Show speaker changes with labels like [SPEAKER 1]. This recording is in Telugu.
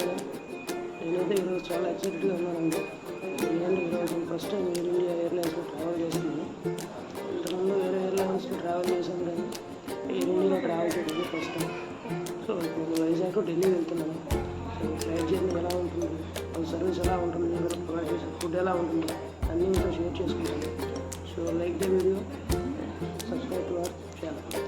[SPEAKER 1] కదా. నేనైతే ఈరోజు చాలా ఎక్సైటెడ్గా ఉన్నానండి. ఎందుకంటే ఈరోజు ఫస్ట్ టైం ఎయిర్ ఇండియా ఎయిర్లైన్స్లో ట్రావెల్ చేస్తున్నాను. ఇంతకుముందు వేరే ఎయిర్లైన్స్లో ట్రావెల్ చేశాను కానీ ఎయిర్ ఇండియాలో ట్రావెల్ చేయడం ఫస్ట్ టైం. సో ఇప్పుడు వైజాగ్ ఢిల్లీ వెళ్తున్నాను. సో ఫ్లైట్ జర్నీ ఎలా ఉంటుంది, సర్వీస్ ఎలా ఉంటుంది, ప్రొవైడ్ చేసే ఫుడ్ ఎలా ఉంటుంది అన్నీ మీతో షేర్ చేసుకుంటాను. So like the video, subscribe to our channel.